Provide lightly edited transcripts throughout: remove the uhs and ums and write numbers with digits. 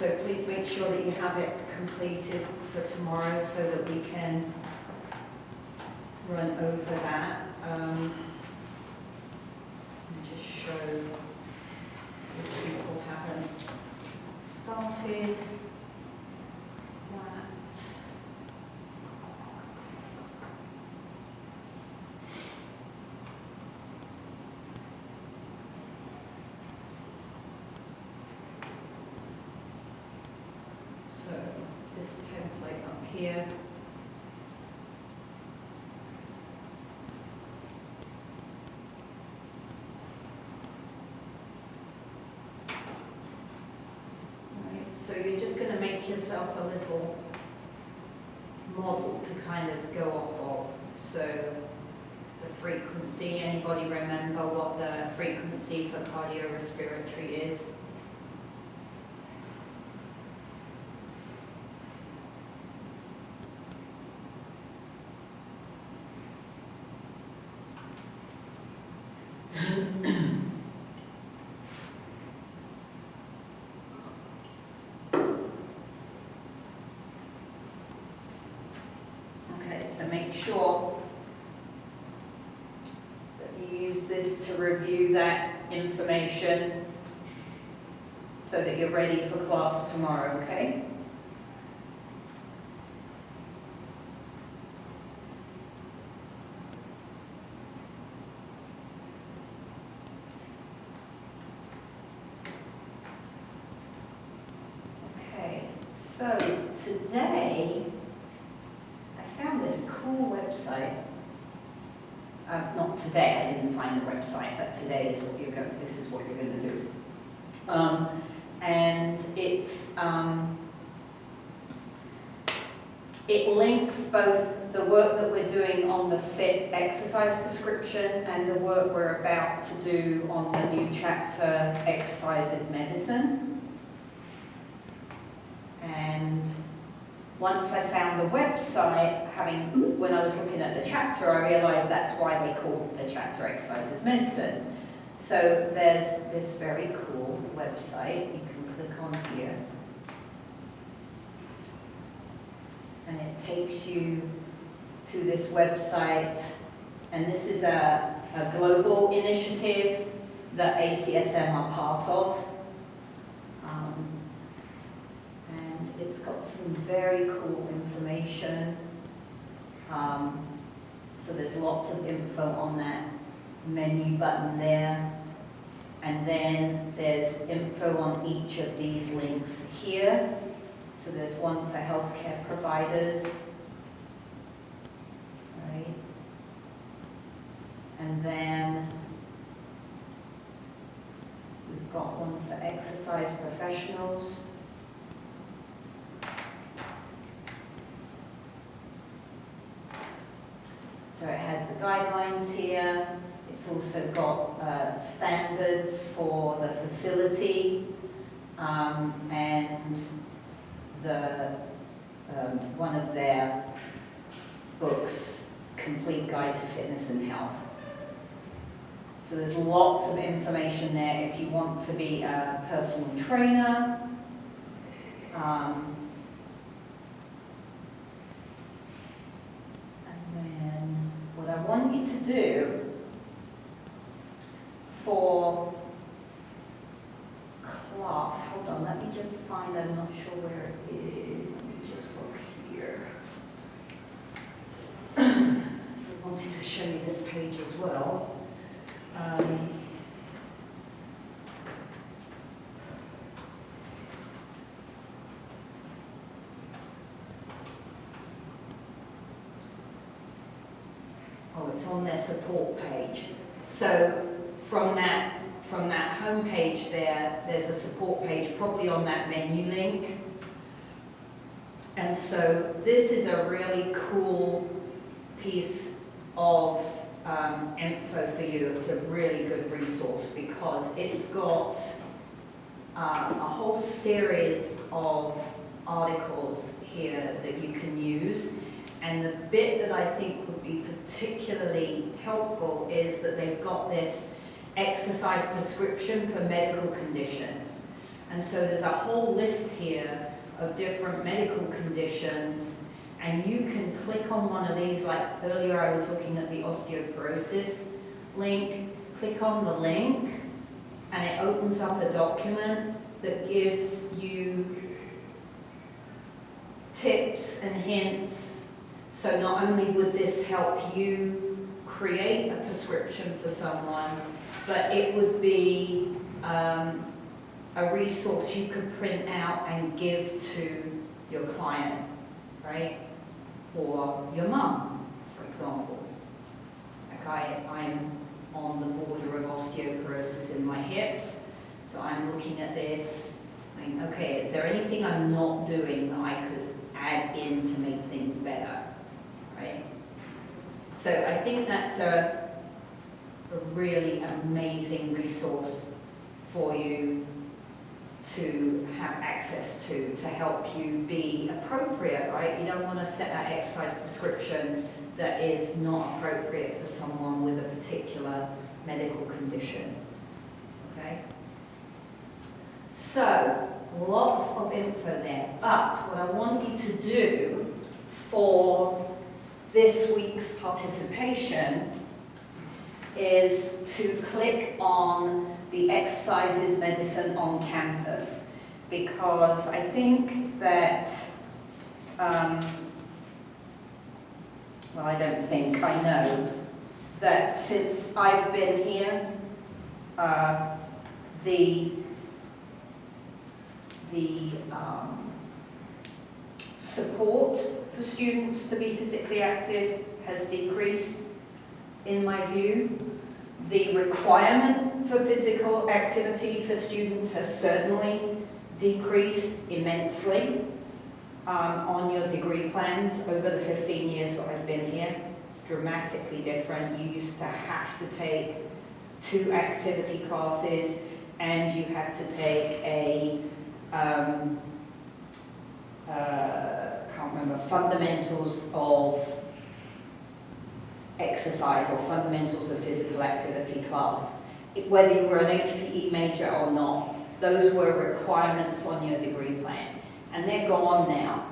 So please make sure that you have it completed for tomorrow so that we can run over that. Let me just show if people haven't started that. So this template up here. So you're just going to make yourself a little model to kind of go off of. So the frequency, anybody remember what the frequency for cardiorespiratory is? So make sure that you use this to review that information so that you're ready for class tomorrow, okay? Okay, so today I found this cool website. Not today, I didn't find the website, but today is what you're going. This is what you're going to do. And it links both the work that we're doing on the FIT exercise prescription and the work we're about to do on the new chapter, Exercise is Medicine. And once I found the website, when I was looking at the chapter, I realized that's why they call the chapter Exercise is Medicine. So there's this very cool website. You can click on here. And it takes you to this website. And this is a global initiative that ACSM are part of. It's got some very cool information. So there's lots of info on that menu button there. And then there's info on each of these links here. So there's one for healthcare providers. Right? And then we've got one for exercise professionals. So it has the guidelines here. It's also got standards for the facility and the one of their books, Complete Guide to Fitness and Health. So there's lots of information there if you want to be a personal trainer. What I want you to do for class, hold on, let me just find, I'm not sure where it is, let me just look here. So I wanted to show you this page as well. It's on their support page. So from that home page there's a support page probably on that menu link. And so this is a really cool piece of info for you. It's a really good resource because it's got a whole series of articles here that you can use. And the bit that I think would be particularly helpful is that they've got this exercise prescription for medical conditions. And so there's a whole list here of different medical conditions, and you can click on one of these, like earlier I was looking at the osteoporosis link, click on the link, and it opens up a document that gives you tips and hints. So not only would this help you create a prescription for someone, but it would be a resource you could print out and give to your client, right? Or your mum, for example. Like I'm on the border of osteoporosis in my hips, so I'm looking at this, saying, okay, is there anything I'm not doing that I could add in to make things better, right? So I think that's a really amazing resource for you to have access to help you be appropriate, right? You don't want to set that exercise prescription that is not appropriate for someone with a particular medical condition, okay? So, lots of info there, but what I want you to do for this week's participation is to click on the Exercises Medicine on Campus, because I think that, well, I don't think, I know that since I've been here, the support for students to be physically active has decreased, in my view. The requirement for physical activity for students has certainly decreased immensely on your degree plans over the 15 years that I've been here. It's dramatically different. You used to have to take 2 activity classes, and you had to take a can't remember, fundamentals of exercise or fundamentals of physical activity class. Whether you were an HPE major or not, those were requirements on your degree plan, and they're gone now.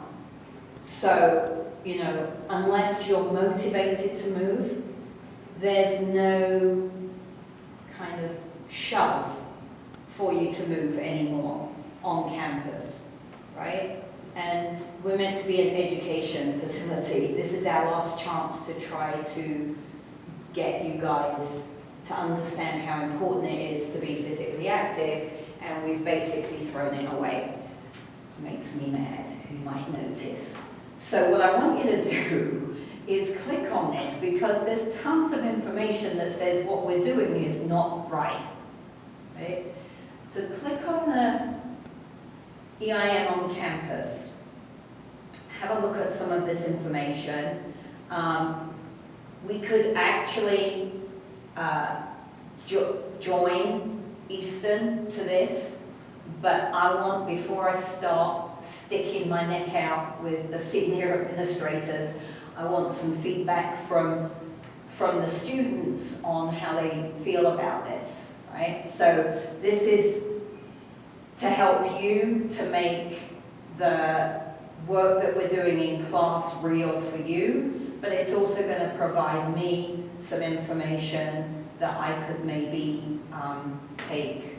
So, you know, unless you're motivated to move, there's no kind of shove for you to move anymore on campus, right? And we're meant to be an education facility. This is our last chance to try to get you guys to understand how important it is to be physically active, and we've basically thrown it away. Makes me mad, you might notice. So what I want you to do is click on this, because there's tons of information that says what we're doing is not right. Right? So click on the EIM on campus. Have a look at some of this information. We could actually join Eastern to this, but I want, before I start sticking my neck out with the senior administrators, I want some feedback from the students on how they feel about this, right? So this is to help you to make the work that we're doing in class real for you, but it's also going to provide me some information that I could maybe take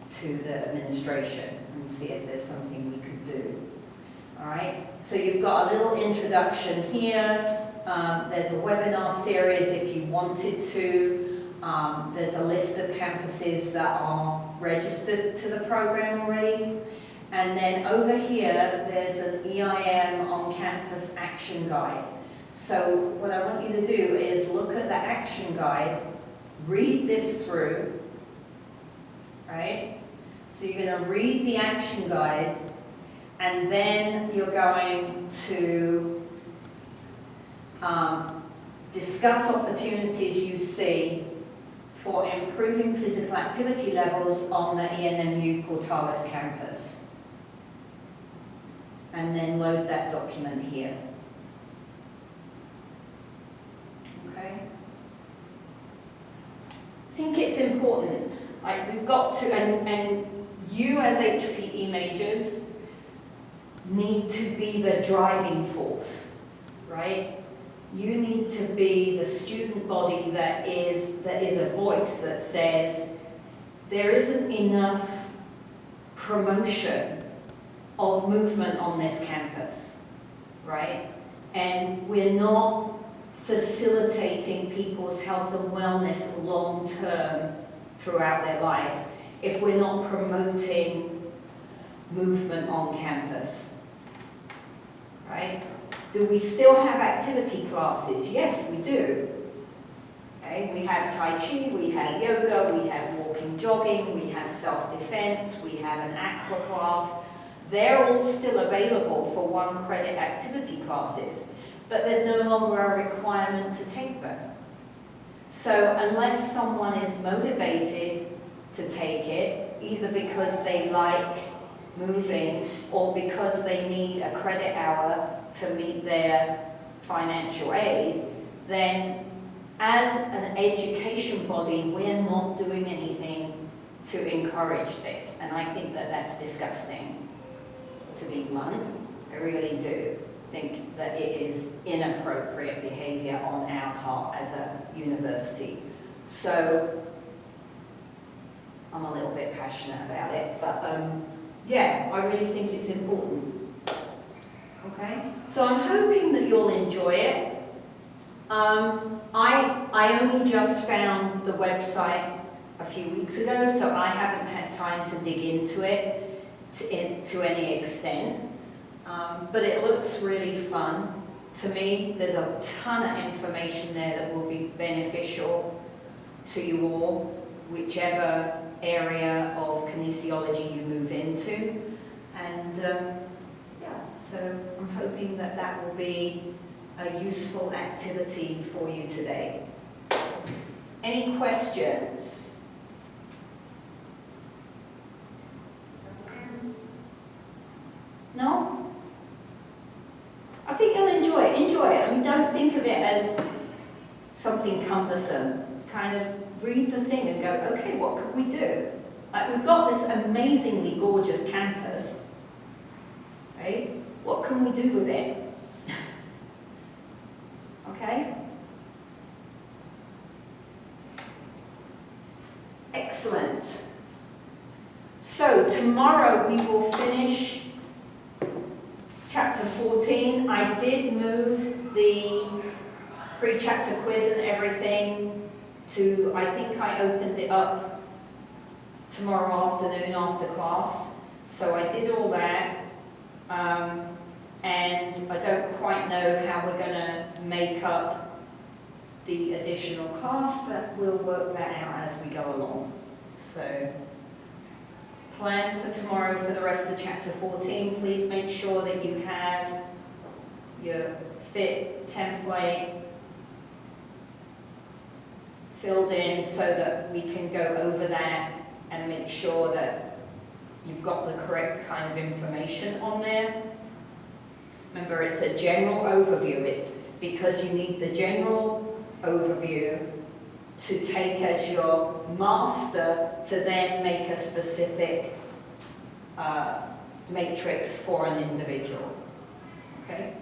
to the administration and see if there's something we could do. All right, so you've got a little introduction here. There's a webinar series if you wanted to. There's a list of campuses that are registered to the program already. And then over here, there's an EIM on campus action guide. So what I want you to do is look at the action guide, read this through, right? So you're going to read the action guide, and then you're going to discuss opportunities you see for improving physical activity levels on the ENMU Portales campus. And then load that document here. Okay? I think it's important. Like, we've got to, and you as HPE majors need to be the driving force, right? You need to be the student body that is a voice that says there isn't enough promotion of movement on this campus, right? And we're not facilitating people's health and wellness long-term throughout their life if we're not promoting movement on campus, right? Do we still have activity classes? Yes, we do. Okay? We have Tai Chi, we have yoga, we have walking, jogging, we have self-defense, we have an aqua class. They're all still available for 1 credit activity classes, but there's no longer a requirement to take them. So unless someone is motivated to take it, either because they like moving or because they need a credit hour to meet their financial aid, then as an education body, we're not doing anything to encourage this. And I think that that's disgusting, to be blunt. I really do think that it is inappropriate behavior on our part as a university. So I'm a little bit passionate about it, but yeah, I really think it's important. Okay, so I'm hoping that you'll enjoy it. I only just found the website a few weeks ago, so I haven't had time to dig into it to any extent. But it looks really fun to me. There's a ton of information there that will be beneficial to you all, whichever area of kinesiology you move into. And yeah, so I'm hoping that that will be a useful activity for you today. Any questions? No? I think you'll enjoy it. Enjoy it. I mean, don't think of it as something cumbersome. Kind of read the thing and go, okay, what could we do? Like, we've got this amazingly gorgeous campus, right? What can we do with it? Okay? Excellent. So tomorrow we will finish Chapter 14. I did move the pre-chapter quiz and everything to, I think I opened it up tomorrow afternoon after class. So I did all that. And I don't quite know how we're going to make up the additional class, but we'll work that out as we go along. So plan for tomorrow for the rest of chapter 14. Please make sure that you have your fit template filled in so that we can go over that and make sure that you've got the correct kind of information on there. Remember, it's a general overview. It's because you need the general overview to take as your master to then make a specific matrix for an individual. Okay?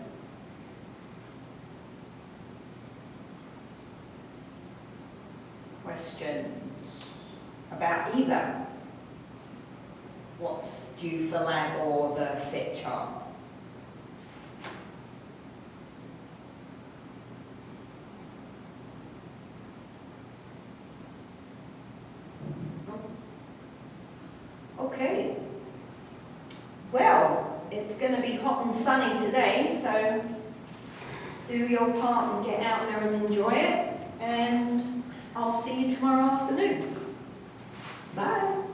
Questions about either what's due for lab or the fit chart? Okay, well, it's going to be hot and sunny today, so do your part and get out there and enjoy it, and I'll see you tomorrow afternoon. Bye.